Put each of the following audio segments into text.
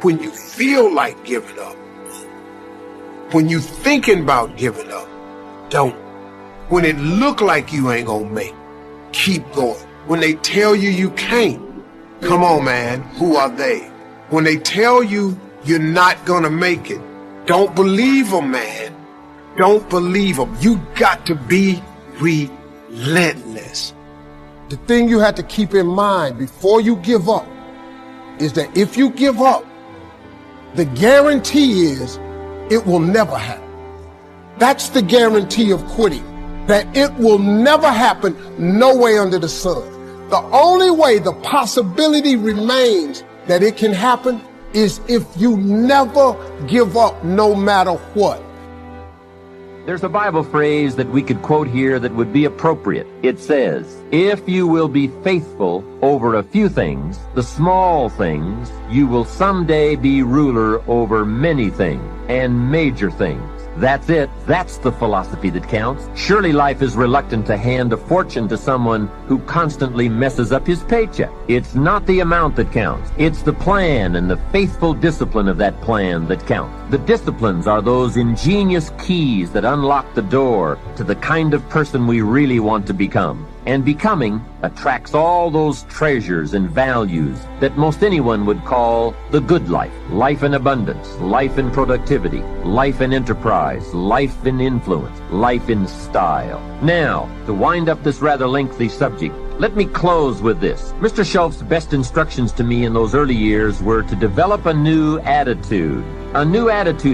when you feel like giving up. When you thinking about giving up, don't. When it look like you ain't gonna make, keep going. When they tell you you can't, come on, man, who are they? When they tell you you're not gonna make it, don't believe them, man. Don't believe them. You got to be relentless. The thing you have to keep in mind before you give up is that if you give up, the guarantee is it will never happen. That's the guarantee of quitting, that it will never happen, no way under the sun. The only way the possibility remains that it can happen is if you never give up, no matter what. There's a Bible phrase that we could quote here that would be appropriate. It says, if you will be faithful over a few things, the small things, you will someday be ruler over many things and major things. That's it. That's the philosophy that counts. Surely life is reluctant to hand a fortune to someone who constantly messes up his paycheck. It's not the amount that counts. It's the plan and the faithful discipline of that plan that counts. The disciplines are those ingenious keys that unlock the door to the kind of person we really want to become. And becoming attracts all those treasures and values that most anyone would call the good life. Life in abundance, life in productivity, life in enterprise, life in influence, life in style. Now, to wind up this rather lengthy subject, let me close with this. Mr. Schultz's best instructions to me in those early years were to develop a new attitude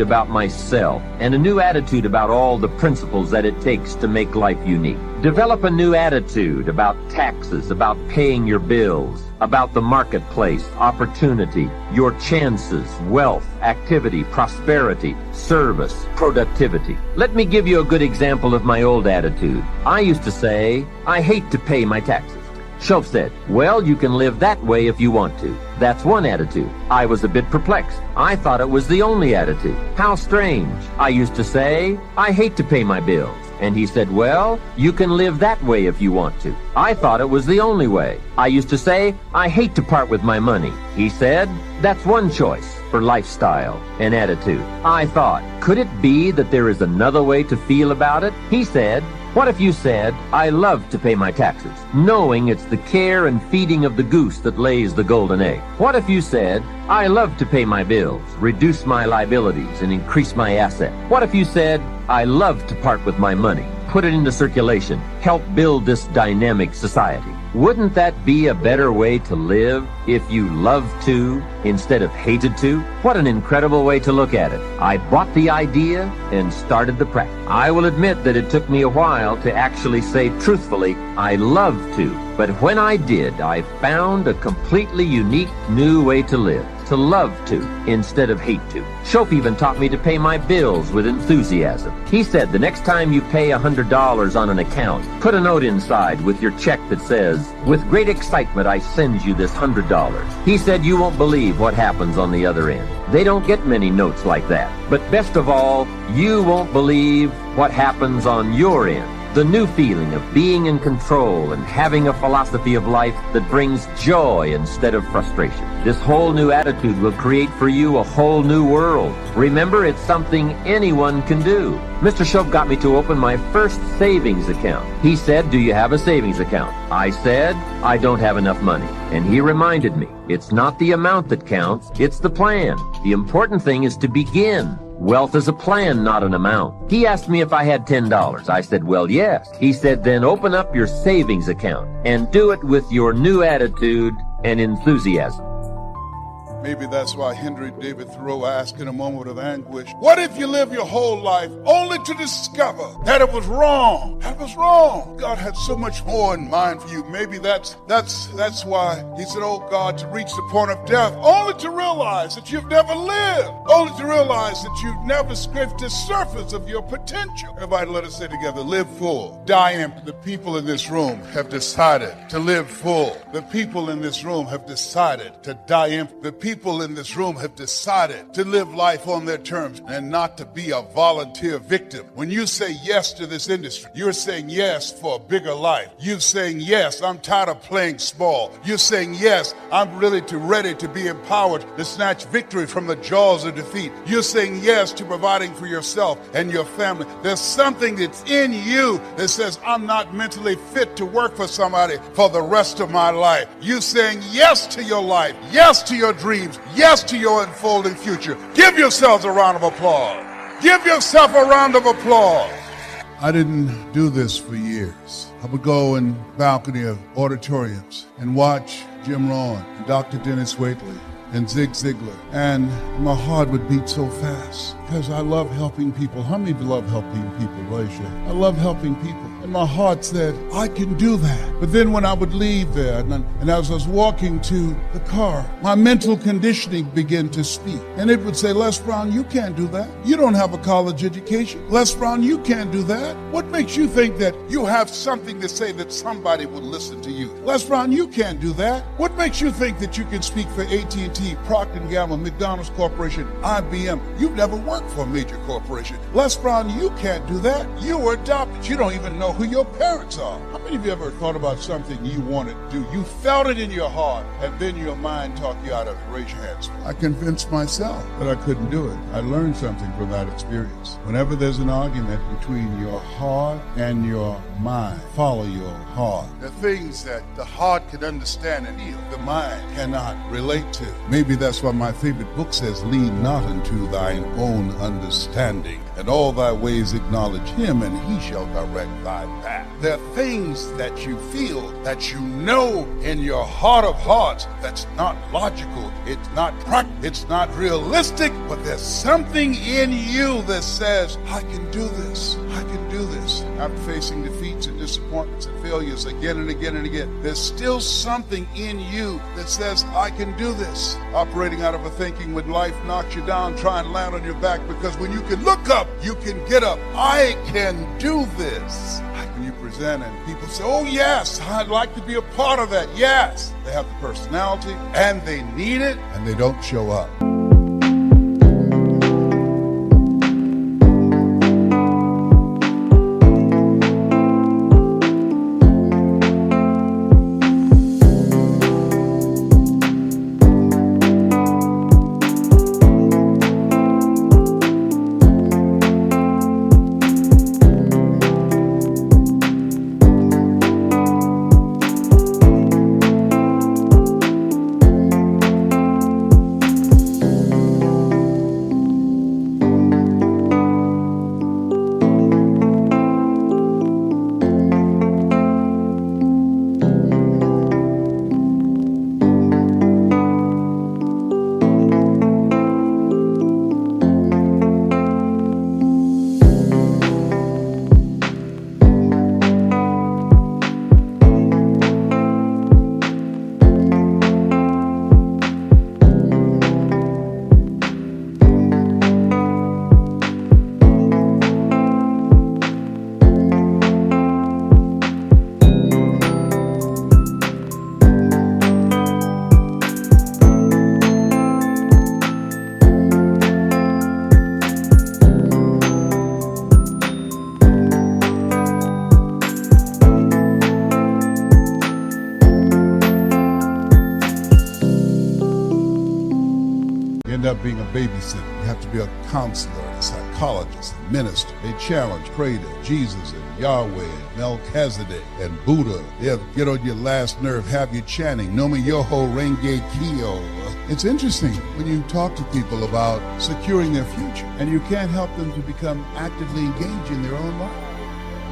about myself, and a new attitude about all the principles that it takes to make life unique. Develop a new attitude about taxes, about paying your bills, about the marketplace, opportunity, your chances, wealth, activity, prosperity, service, productivity. Let me give you a good example of my old attitude. I used to say, I hate to pay my taxes. Schultz said, well, you can live that way if you want to. That's one attitude. I was a bit perplexed. I thought it was the only attitude. How strange. I used to say, I hate to pay my bills. And he said, well, you can live that way if you want to. I thought it was the only way. I used to say, I hate to part with my money. He said, that's one choice for lifestyle and attitude. I thought, could it be that there is another way to feel about it? He said, what if you said, I love to pay my taxes, knowing it's the care and feeding of the goose that lays the golden egg? What if you said, I love to pay my bills, reduce my liabilities, and increase my asset? What if you said, I love to part with my money, put it into circulation, help build this dynamic society? Wouldn't that be a better way to live if you loved to instead of hated to? What an incredible way to look at it. I bought the idea and started the practice. I will admit that it took me a while to actually say truthfully, I love to. But when I did, I found a completely unique new way to live. To love to instead of hate to. Shope even taught me to pay my bills with enthusiasm. He said the next time you pay $100 on an account, put a note inside with your check that says, with great excitement I send you this $100. He said you won't believe what happens on the other end. They don't get many notes like that. But best of all, you won't believe what happens on your end. The new feeling of being in control and having a philosophy of life that brings joy instead of frustration. This whole new attitude will create for you a whole new world. Remember, it's something anyone can do. Mr. Shope got me to open my first savings account. He said, do you have a savings account? I said, I don't have enough money. And he reminded me, it's not the amount that counts, it's the plan. The important thing is to begin. Wealth is a plan, not an amount. He asked me if I had $10. I said, well, yes. He said, then open up your savings account and do it with your new attitude and enthusiasm. Maybe that's why Henry David Thoreau asked in a moment of anguish, what if you live your whole life only to discover that it was wrong? That was wrong. God had so much more in mind for you. Maybe that's why he said, oh God, to reach the point of death, only to realize that you've never lived, only to realize that you've never scraped the surface of your potential. Everybody, let us say together, live full, die empty. The people in this room have decided to live full. The people in this room have decided to die empty. The people in this room have decided to live life on their terms and not to be a volunteer victim. When you say yes to this industry, you're saying yes for a bigger life. You're saying yes, I'm tired of playing small. You're saying yes, I'm ready to be empowered to snatch victory from the jaws of defeat. You're saying yes to providing for yourself and your family. There's something that's in you that says, I'm not mentally fit to work for somebody for the rest of my life. You're saying yes to your life, yes to your dreams, yes to your unfolding future. Give yourselves a round of applause. Give yourself a round of applause. I didn't do this for years. I would go in balcony of auditoriums and watch Jim Rohn and Dr. Dennis Waitley and Zig Ziglar, and my heart would beat so fast because I love helping people. How many of you love helping people? Raise your hand. I love helping people. And my heart said, I can do that. But then when I would leave there, and as I was walking to the car, my mental conditioning began to speak. And it would say, Les Brown, you can't do that. You don't have a college education. Les Brown, you can't do that. What makes you think that you have something to say that somebody would listen to you? Les Brown, you can't do that. What makes you think that you can speak for AT&T, Procter & Gamble, McDonald's Corporation, IBM? You've never worked for a major corporation. Les Brown, you can't do that. You were adopted. You don't even know who your parents are. How many of you ever thought about something you wanted to do? You felt it in your heart, and then your mind talked you out of it. Raise your hands. I convinced myself that I couldn't do it. I learned something from that experience. Whenever there's an argument between your heart and your mind, follow your heart. The things that the heart can understand and heal, the mind cannot relate to. Maybe that's why my favorite book says, lean not unto thine own understanding. In all thy ways acknowledge him, and he shall direct thy path. There are things that you feel, that you know in your heart of hearts, that's not logical, it's not practical, it's not realistic, but there's something in you that says, I can do this, I can do this. I'm facing defeats and disappointments and failures again and again and again. There's still something in you that says, I can do this. Operating out of a thinking when life knocks you down, try and land on your back, because when you can look up, you can get up. I can do this. How can you present and people say, oh yes, I'd like to be a part of that. Yes, they have the personality and they need it and they don't show up. End up being a babysitter. You have to be a counselor, a psychologist, a minister. They challenge, pray to Jesus and Yahweh and Melchizedek and Buddha. They'll get on your last nerve, have you chanting, Nomi Yoho Renge Kyo. It's interesting when you talk to people about securing their future, and you can't help them to become actively engaged in their own life.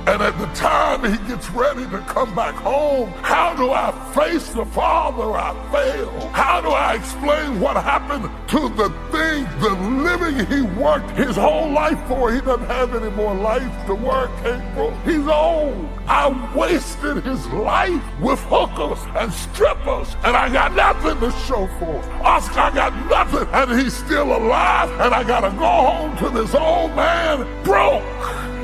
And at the time he gets ready to come back home, how do I face the father I failed? How do I explain what happened to the thing, the living he worked his whole life for? He doesn't have any more life to work, April. He's old. I wasted his life with hookers and strippers, and I got nothing to show for it. Oscar, I got nothing, and he's still alive, and I gotta go home to this old man broke.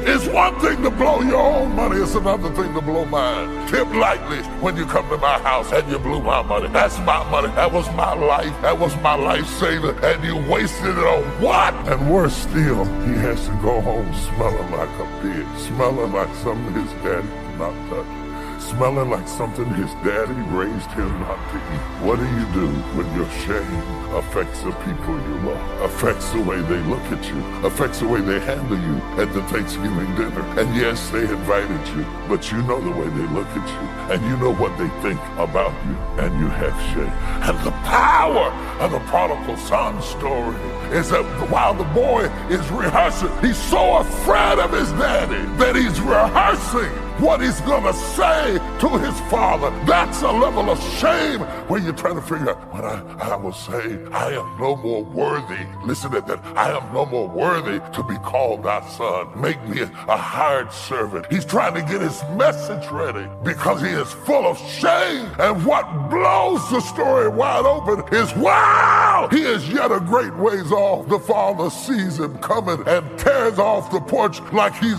It's one thing to blow your own money, it's another thing to blow mine. Tip lightly when you come to my house and you blew my money. That's my money. That was my life. That was my lifesaver. And you wasted it on what? And worse still, he has to go home smelling like a pig, smelling like something his daddy did not touch, smelling like something his daddy raised him not to eat. What do you do when your shame affects the people you love, affects the way they look at you, affects the way they handle you at the Thanksgiving dinner? And yes, they invited you, but you know the way they look at you, and you know what they think about you, and you have shame. And the power of the prodigal son story is that while the boy is rehearsing, he's so afraid of his daddy that he's rehearsing what he's gonna say to his father. That's a level of shame where you're trying to figure out what I will say. I am no more worthy. Listen to that. I am no more worthy to be called thy son. Make me a hired servant. He's trying to get his message ready because he is full of shame. And what blows the story wide open is, wow, he is yet a great ways off. The father sees him coming and tears off the porch like he's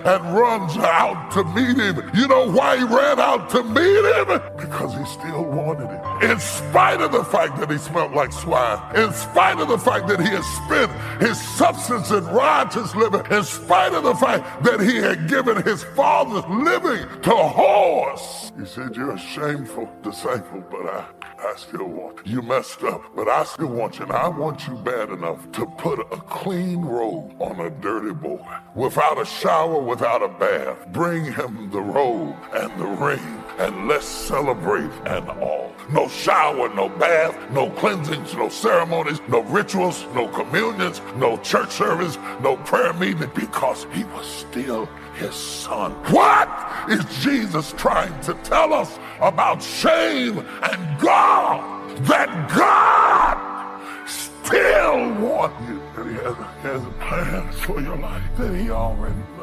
and runs out to meet him. You know why he ran out to meet him? Because he still wanted it. In spite of the fact that he smelled like swine, in spite of the fact that he had spent his substance in riotous living, in spite of the fact that he had given his father's living to a horse. He said, you're a shameful disciple, but I still want you. You messed up, but I still want you. And I want you bad enough to put a clean robe on a dirty boy. Without a shower, without a bath. Bring him the robe and the ring, and let's celebrate and all. No shower, no bath, no cleansings, no ceremonies, no rituals, no communions, no church service, no prayer meeting, because he was still his son. What is Jesus trying to tell us about shame and God? That God still wants you. That he has a plan for your life that he already knows.